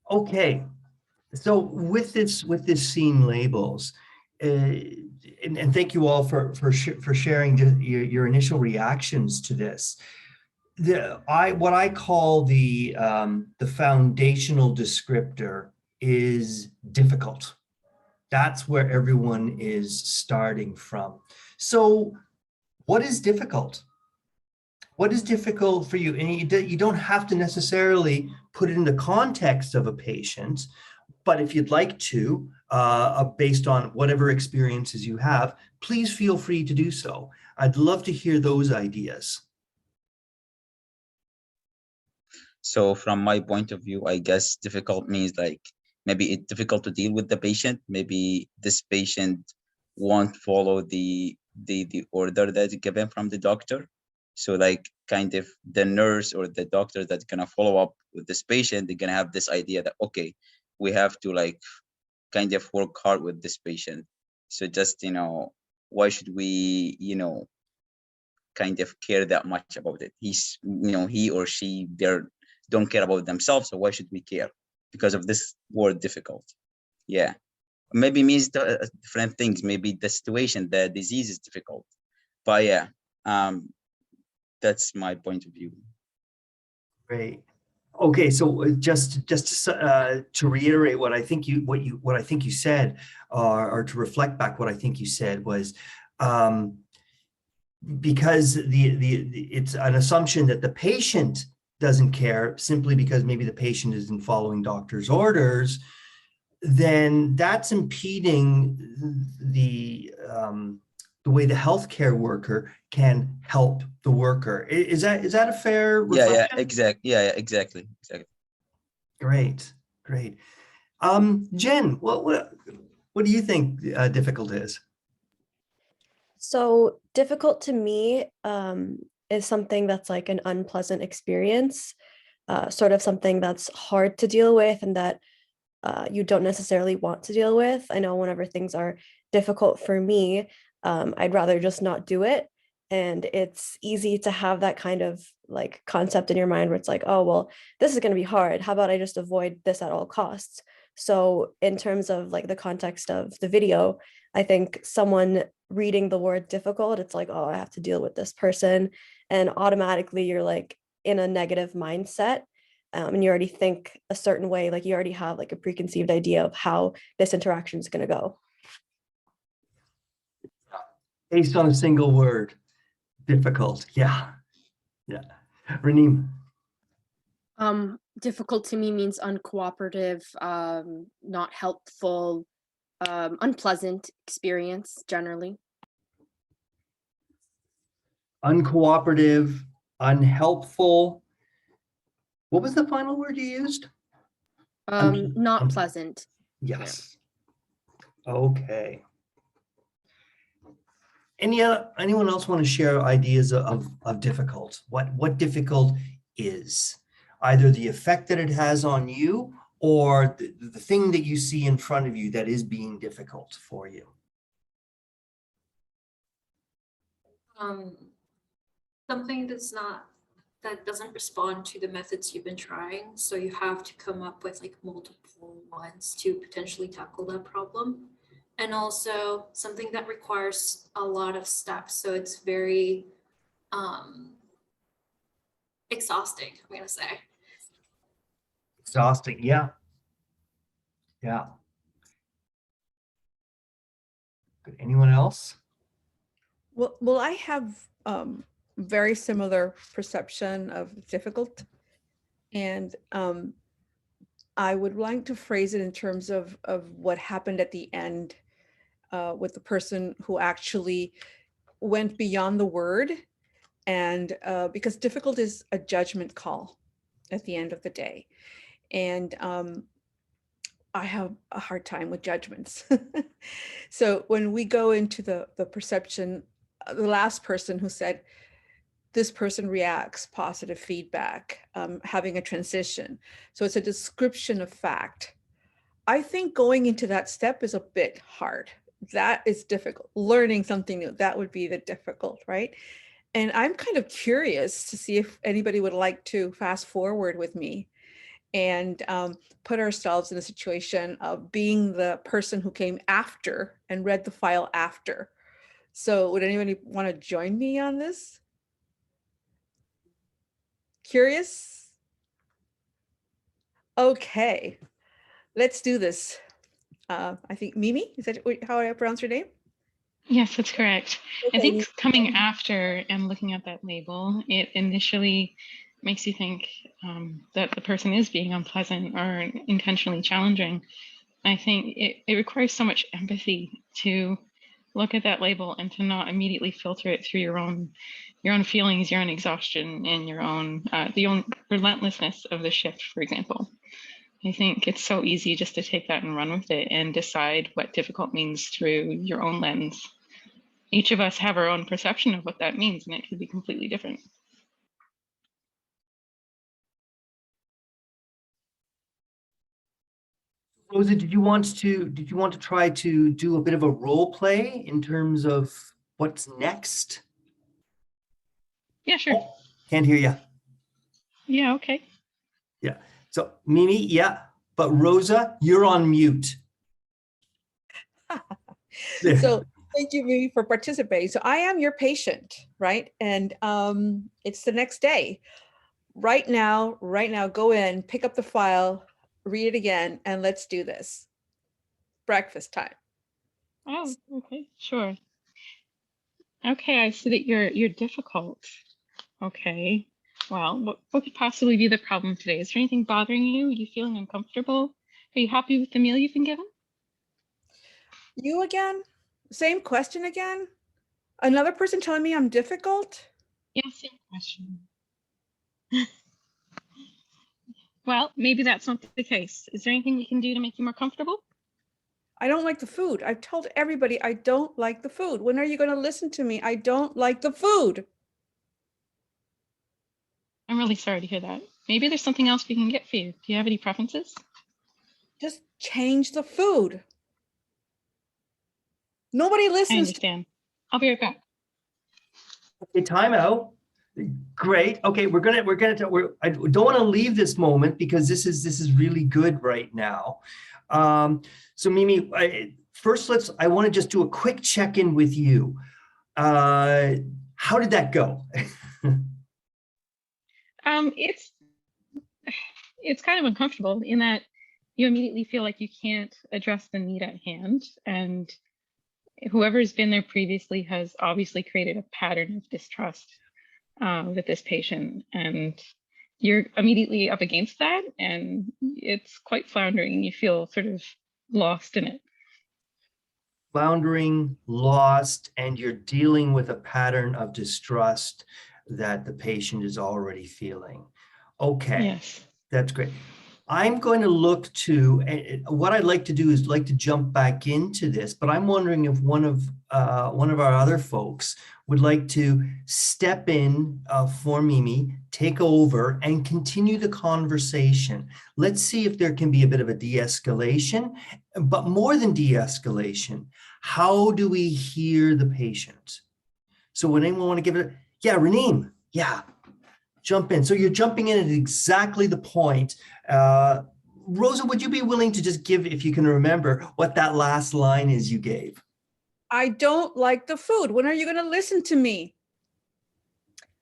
Okay, so with this scene labels, and thank you all for sharing your initial reactions to this. What I call the foundational descriptor is difficult. That's where everyone is starting from. So what is difficult? What is difficult for you? And you don't have to necessarily put it in the context of a patient, but if you'd like to, based on whatever experiences you have, please feel free to do so. I'd love to hear those ideas. So from my point of view, I guess difficult means like maybe it's difficult to deal with the patient. Maybe this patient won't follow the order that's given from the doctor. So like kind of the nurse or the doctor that's gonna follow up with this patient, they're gonna have this idea that, okay, we have to like kind of work hard with this patient. So just, why should we, kind of care that much about it? He or she, don't care about themselves. So why should we care? Because of this word difficult. Yeah. Maybe means different things. Maybe the situation, the disease is difficult. But yeah, that's my point of view. Great. Okay, so just to reiterate what I think you said, or to reflect back what I think you said was, because it's an assumption that the patient doesn't care simply because maybe the patient isn't following doctor's orders, then that's impeding the way the healthcare worker can help the worker. Is that a fair reflection? Yeah, exactly. Great. Jen, what do you think difficult is? So difficult to me is something that's like an unpleasant experience, sort of something that's hard to deal with and that you don't necessarily want to deal with. I know whenever things are difficult for me, I'd rather just not do it. And it's easy to have that kind of like concept in your mind where it's like, oh, well, this is going to be hard. How about I just avoid this at all costs? So in terms of like the context of the video, I think someone reading the word difficult, it's like, oh, I have to deal with this person. And automatically you're like in a negative mindset. And you already think a certain way, like you already have like a preconceived idea of how this interaction is going to go. Based on a single word, difficult. Yeah. Raneem. Difficult to me means uncooperative, not helpful, unpleasant experience generally. Uncooperative, unhelpful. What was the final word you used? Not pleasant. Yes. Yeah. Okay. Anyone else want to share ideas of difficult? What difficult is? Either the effect that it has on you or the thing that you see in front of you that is being difficult for you. Something that doesn't respond to the methods you've been trying. So you have to come up with like multiple ones to potentially tackle that problem. And also something that requires a lot of steps. So it's very exhausting, I'm going to say. Exhausting, yeah. Yeah. Anyone else? Well, I have very similar perception of difficult. And I would like to phrase it in terms of what happened at the end with the person who actually went beyond the word. And because difficult is a judgment call at the end of the day. And I have a hard time with judgments. So when we go into the perception, the last person who said, this person reacts, positive feedback, having a transition. So it's a description of fact. I think going into that step is a bit hard. That is difficult. Learning something new, that would be the difficult, right? And I'm kind of curious to see if anybody would like to fast forward with me and put ourselves in a situation of being the person who came after and read the file after. So would anybody want to join me on this? Curious? Okay, let's do this. I think Mimi, is that how I pronounce your name? Yes, that's correct. I Okay, think coming after and looking at that label, it initially makes you think that the person is being unpleasant or intentionally challenging. I think it requires so much empathy to look at that label and to not immediately filter it through your own feelings, your own exhaustion, and your own the own relentlessness of the shift, for example. I think it's so easy just to take that and run with it and decide what difficult means through your own lens. Each of us have our own perception of what that means, and it could be completely different. Rosa, did you want to try to do a bit of a role play in terms of what's next? Yeah, sure. Can't hear you. Yeah, okay. Yeah. So Mimi, yeah, but Rosa, you're on mute. so thank you, Mimi, for participating. So I am your patient, right? And it's the next day. Right now, go in, pick up the file, read it again, and let's do this. Breakfast time. Oh, okay, sure. Okay, I see that you're difficult. Okay. Well, what could possibly be the problem today? Is there anything bothering you? Are you feeling uncomfortable? Are you happy with the meal you've been given? You again? Same question again? Another person telling me I'm difficult? Yeah, same question. Well, maybe that's not the case. Is there anything we can do to make you more comfortable? I don't like the food. I've told everybody I don't like the food. When are you going to listen to me? I don't like the food. I'm really sorry to hear that. Maybe there's something else we can get for you. Do you have any preferences? Just change the food. Nobody I listens. understand. I'll be right back. Okay, time out. Great. Okay, I don't want to leave this moment because this is really good right now. So Mimi, first I want to just do a quick check-in with you. How did that go? It's kind of uncomfortable in that you immediately feel like you can't address the need at hand, and whoever's been there previously has obviously created a pattern of distrust with this patient, and you're immediately up against that, and it's quite floundering. You feel sort of lost in it. Floundering, lost, and you're dealing with a pattern of distrust that the patient is already feeling. Okay, Yes. That's great. I'm going to look to, what I'd like to do is like to jump back into this, but I'm wondering if one of our other folks would like to step in for Mimi, take over and continue the conversation. Let's see if there can be a bit of a de-escalation, but more than de-escalation, how do we hear the patient? So would anyone want to give it, yeah, Raneem, yeah. Jump in. So you're jumping in at exactly the point. Rosa, would you be willing to just give, if you can remember, what that last line is you gave? I don't like the food. When are you going to listen to me?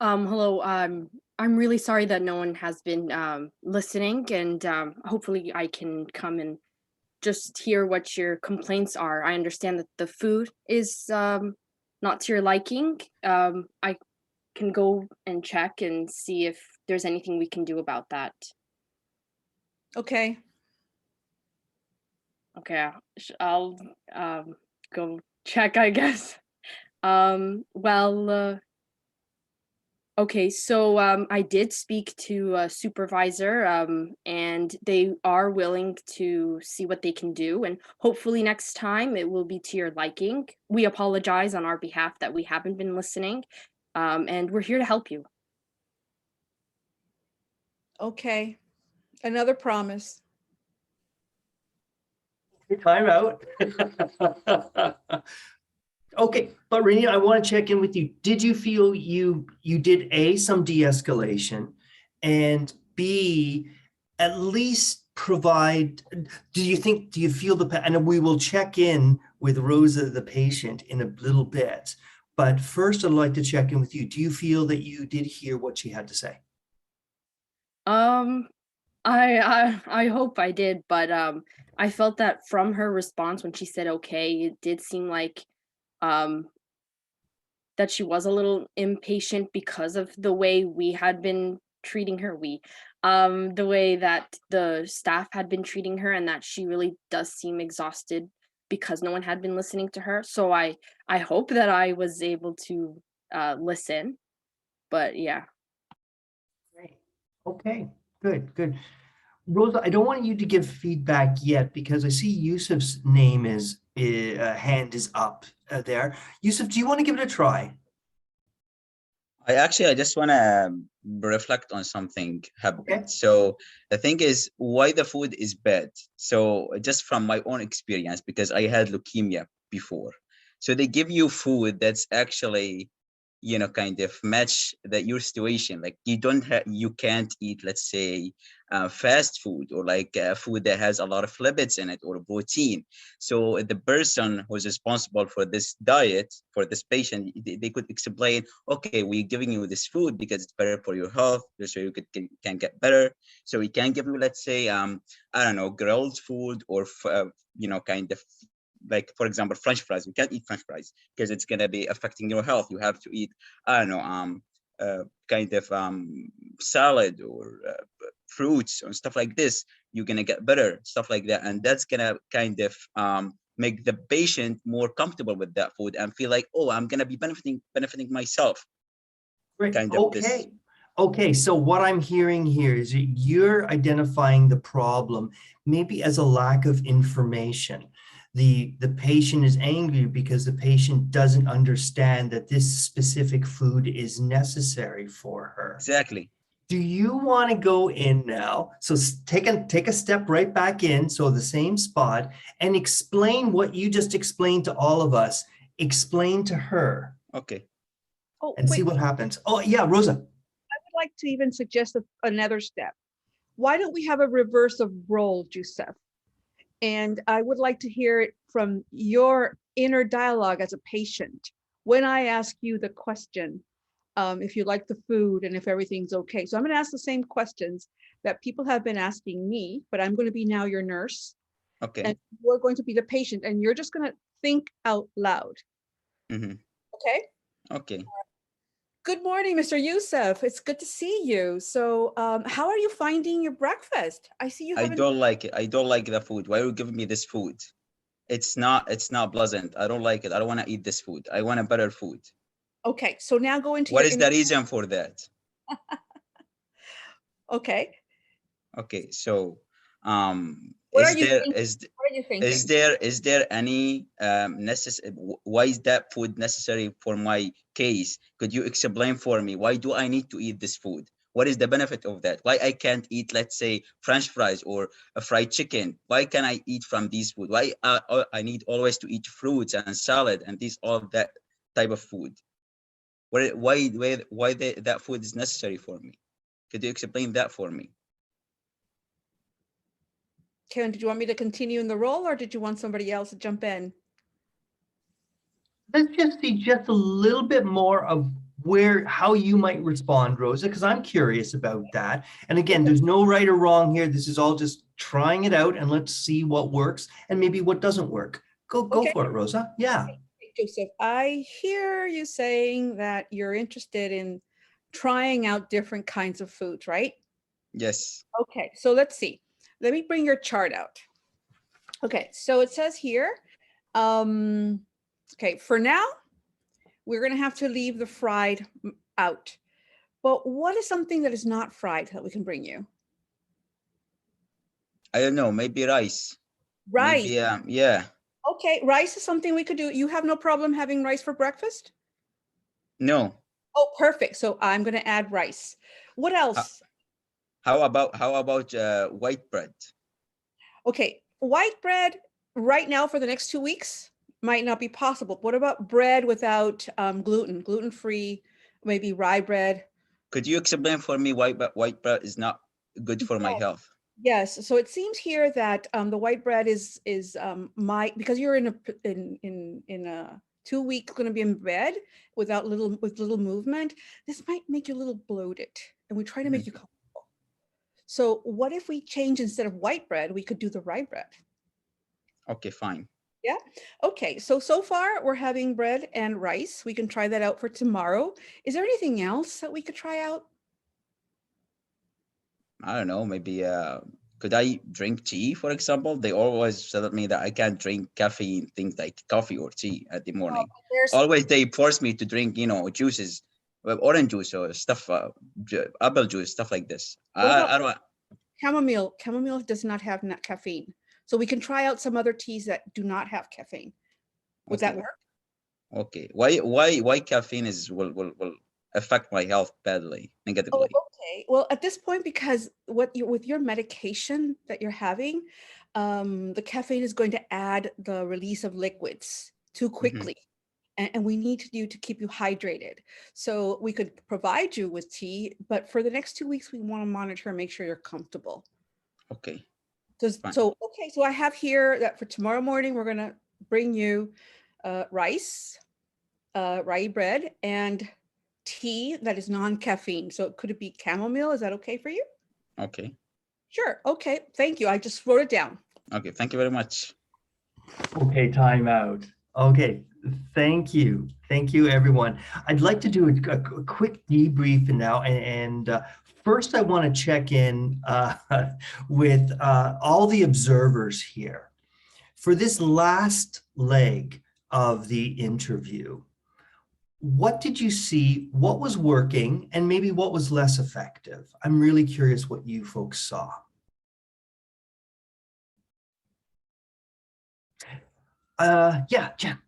Hello. I'm really sorry that no one has been listening, and hopefully I can come and just hear what your complaints are. I understand that the food is not to your liking. I can go and check and see if there's anything we can do about that. Okay. Okay, I'll go check, I guess. Okay, so I did speak to a supervisor, and they are willing to see what they can do, and hopefully next time it will be to your liking. We apologize on our behalf that we haven't been listening, and we're here to help you. Okay. Another promise. Time out. Okay, but Raneem, I want to check in with you. Did you feel you did A, some de-escalation, and B, at least provide, do you feel and we will check in with Rosa, the patient, in a little bit. But first, I'd like to check in with you. Do you feel that you did hear what she had to say? Um, I hope I did, but I felt that from her response when she said okay, it did seem like um that she was a little impatient because of the way we had been treating her. The way that the staff had been treating her, and that she really does seem exhausted because no one had been listening to her. So I hope that I was able to listen, but yeah. Great. Okay, good. Rosa, I don't want you to give feedback yet because I see Yusuf's name is, hand is up there. Yusuf, do you want to give it a try? I just want to reflect on something happened. Okay. So the thing is, why the food is bad. So just from my own experience, because I had leukemia before. So they give you food that's actually, kind of match that your situation. Like you can't eat, let's say, fast food, or like food that has a lot of lipids in it or protein. So the person who's responsible for this diet for this patient, they could explain, okay, we're giving you this food because it's better for your health, so you can get better. So we can give you, let's say, I don't know, grilled food, or kind of, like, for example, French fries. We can't eat French fries because it's going to be affecting your health. You have to eat, I don't know, kind of salad, or fruits and stuff like this. You're going to get better, stuff like that. And that's going to kind of make the patient more comfortable with that food and feel like, oh, I'm going to be benefiting myself. Great. Kind of this. Okay, so what I'm hearing here is that you're identifying the problem maybe as a lack of information. The patient is angry because the patient doesn't understand that this specific food is necessary for her. Exactly. Do you want to go in now? So take a step right back in, so the same spot, and explain what you just explained to all of us. Explain to her. Okay. Oh, And see wait, what happens. Oh, yeah, Rosa. I would like to even suggest another step. Why don't we have a reverse of role, Yusuf? And I would like to hear it from your inner dialogue as a patient. When I ask you the question, if you like the food and if everything's okay. So I'm going to ask the same questions that people have been asking me, but I'm going to be now your nurse. Okay. And you're going to be the patient, and you're just going to think out loud. Mm-hmm. Okay? Okay. Good morning, Mr. Yusuf. It's good to see you. So how are you finding your breakfast? I see you I haven't. don't like it. I don't like the food. Why are you giving me this food? It's not pleasant. I don't like it. I don't want to eat this food. I want a better food. Okay, so now go into What your is the reason for that? Okay. Okay, so What are you thinking? What are you thinking? is there any necessary, why is that food necessary for my case? Could you explain for me, why do I need to eat this food? What is the benefit of that? Why I can't eat, let's say, French fries or a fried chicken? Why can I eat from these food? Why I need always to eat fruits and salad and all of that type of food? Why that food is necessary for me? Could you explain that for me? Karen, did you want me to continue in the role, or did you want somebody else to jump in? Let's just see just a little bit more of how you might respond, Rosa, because I'm curious about that. And again, there's no right or wrong here. This is all just trying it out, and let's see what works and maybe what doesn't work. Go Okay. for it, Rosa. Yeah. Joseph, I hear you saying that you're interested in trying out different kinds of foods, right? Yes. Okay, so let's see. Let me bring your chart out. Okay, so it says here, okay, for now, we're going to have to leave the fried out. But what is something that is not fried that we can bring you? I don't know, maybe rice. Rice. Maybe, yeah. Okay, rice is something we could do. You have no problem having rice for breakfast? No. Oh, perfect. So I'm going to add rice. What else? How about white bread? Okay, white bread right now for the next 2 weeks might not be possible. What about bread without gluten, gluten-free, maybe rye bread? Could you explain for me why white bread is not good for my health? Yes, so it seems here that the white bread is because you're in a 2 week going to be in bed with little movement. This might make you a little bloated, and we try to make you comfortable. So what if we change, instead of white bread, we could do the rye bread? Okay, fine. Yeah. Okay. So far we're having bread and rice. We can try that out for tomorrow. Is there anything else that we could try out? I don't know, maybe could I drink tea, for example? They always tell me that I can't drink caffeine, things like coffee or tea at the morning. There's Always they force me to drink, juices, orange juice or stuff, apple juice, stuff like this. about I don't. chamomile. Chamomile does not have caffeine. So we can try out some other teas that do not have caffeine. Would that Okay. work? Okay. Why caffeine will affect my health badly, Oh, negatively? okay. Well, at this point, because with your medication that you're having, the caffeine is going to add the release of liquids too quickly. And we need you to keep you hydrated. So we could provide you with tea, but for the next 2 weeks, we want to monitor and make sure you're comfortable. Okay. Fine. So I have here that for tomorrow morning, we're going to bring you rice, rye bread, and tea that is non-caffeine. So could it be chamomile? Is that okay for you? Okay. Sure. Okay. Thank you. I just wrote it down. Okay. Thank you very much. Okay, time out. Okay, thank you. Thank you, everyone. I'd like to do a quick debrief now. And first, I want to check in with all the observers here. For this last leg of the interview, what did you see? What was working? And maybe what was less effective? I'm really curious what you folks saw. Yeah, Jen.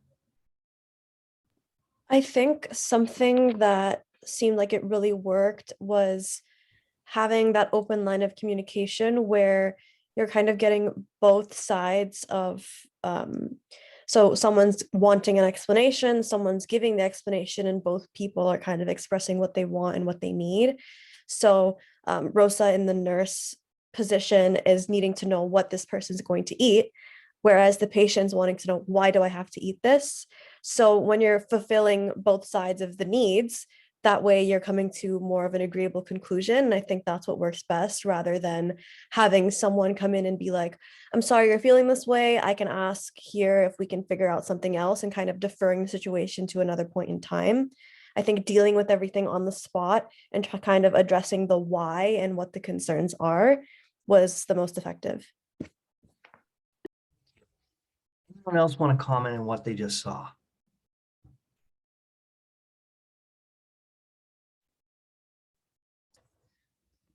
I think something that seemed like it really worked was having that open line of communication where you're kind of getting both sides of so someone's wanting an explanation, someone's giving the explanation, and both people are kind of expressing what they want and what they need. So Rosa in the nurse position is needing to know what this person's going to eat, whereas the patient's wanting to know, why do I have to eat this? So when you're fulfilling both sides of the needs, that way you're coming to more of an agreeable conclusion. And I think that's what works best, rather than having someone come in and be like, I'm sorry you're feeling this way. I can ask here if we can figure out something else, and kind of deferring the situation to another point in time. I think dealing with everything on the spot and kind of addressing the why and what the concerns are was the most effective. Anyone else want to comment on what they just saw?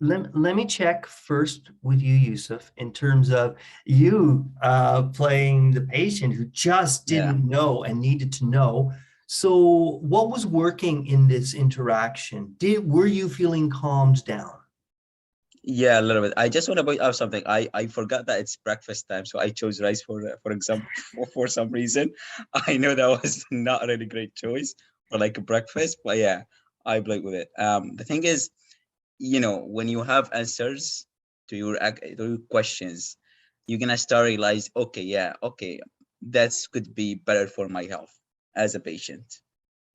Let me check first with you, Yusuf, in terms of you playing the patient who just didn't know and needed to know. So what was working in this interaction? Were you feeling calmed down? Yeah, a little bit. I just want to point out something. I forgot that it's breakfast time, so I chose rice for example for some reason. I know that was not a really great choice for like a breakfast, but yeah, I played with it. The thing is, when you have answers to your questions, you're gonna start realize, okay, yeah, okay, that's could be better for my health as a patient.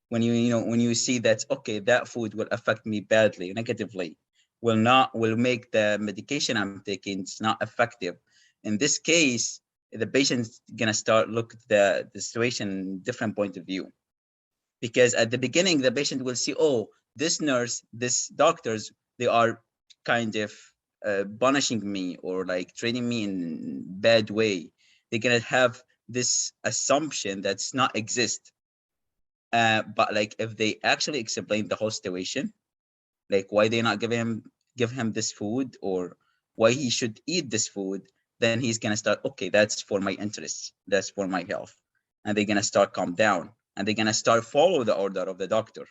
When when you see that, okay, that food will affect me badly, negatively, will make the medication I'm taking it's not effective. In this case, the patient's gonna start look at the situation different point of view, because at the beginning the patient will see, oh, this nurse, this doctors, they are kind of punishing me or like treating me in bad way. They're gonna have this assumption that's not exist. But like if they actually explain the whole situation, like why they not give him this food or why he should eat this food, then he's gonna start, okay, that's for my interests, that's for my health, and they're gonna start calm down and they're gonna start follow the order of the doctor.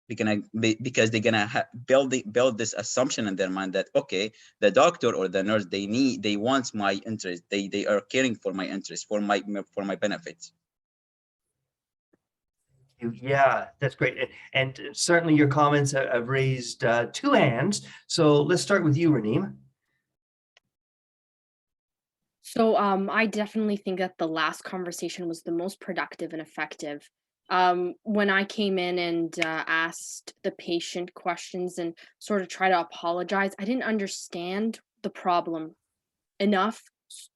Because they're gonna build this assumption in their mind that, okay, the doctor or the nurse, they want my interest, they are caring for my interest, for my benefits. Yeah, that's great. And certainly your comments have raised two hands. So let's start with you, Raneem. So I definitely think that the last conversation was the most productive and effective. When I came in and asked the patient questions and sort of try to apologize, I didn't understand the problem enough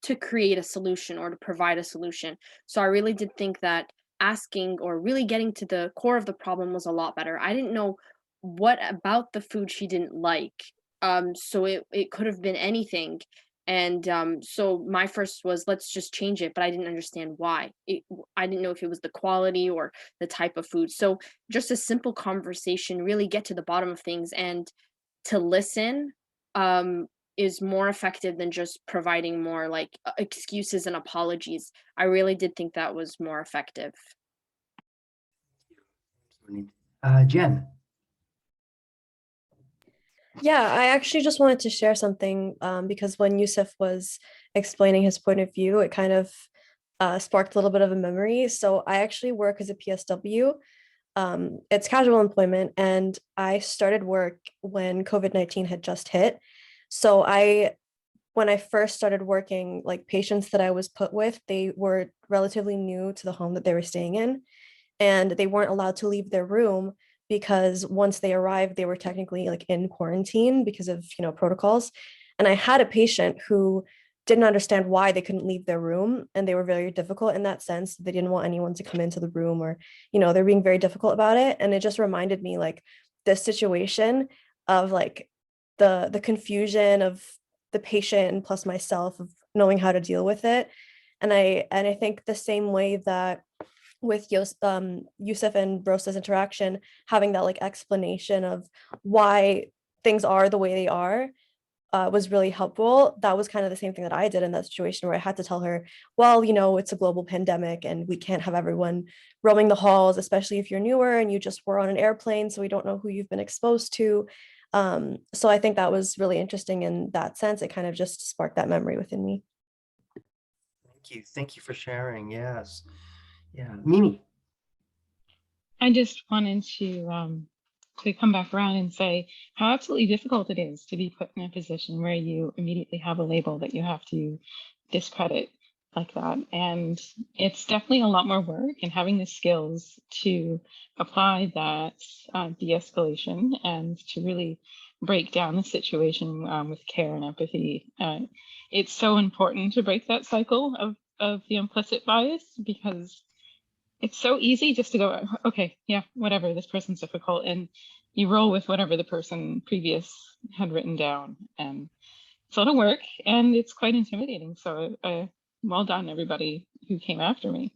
to create a solution or to provide a solution. So I really did think that asking or really getting to the core of the problem was a lot better. I didn't know what about the food she didn't like. So it could have been anything. And so my first was let's just change it, but I didn't understand why. I didn't know if it was the quality or the type of food. So just a simple conversation, really get to the bottom of things and to listen um is more effective than just providing more like excuses and apologies. I really did think that was more effective. Jen. Yeah, I actually just wanted to share something because when Yusuf was explaining his point of view, it kind of sparked a little bit of a memory. So I actually work as a PSW. It's casual employment, and I started work when COVID-19 had just hit. So when I first started working, like patients that I was put with, they were relatively new to the home that they were staying in, and they weren't allowed to leave their room because once they arrived, they were technically like in quarantine because of, protocols. And I had a patient who didn't understand why they couldn't leave their room, and they were very difficult in that sense. They didn't want anyone to come into the room, or they're being very difficult about it. And it just reminded me like this situation of like the confusion of the patient and plus myself of knowing how to deal with it. And I think the same way that with Yusuf and Rosa's interaction, having that like explanation of why things are the way they are was really helpful. That was kind of the same thing that I did in that situation, where I had to tell her, well, it's a global pandemic and we can't have everyone roaming the halls, especially if you're newer and you just were on an airplane, so we don't know who you've been exposed to. So I think that was really interesting in that sense. It kind of just sparked that memory within me. Thank you for sharing. Yes. Yeah. Mimi. I just wanted to come back around and say how absolutely difficult it is to be put in a position where you immediately have a label that you have to discredit like that. And it's definitely a lot more work, and having the skills to apply that de-escalation and to really break down the situation with care and empathy. It's so important to break that cycle of the implicit bias, because it's so easy just to go, okay, yeah, whatever, this person's difficult, and you roll with whatever the person previous had written down, and it's a lot of work and it's quite intimidating. So well done everybody who came after me.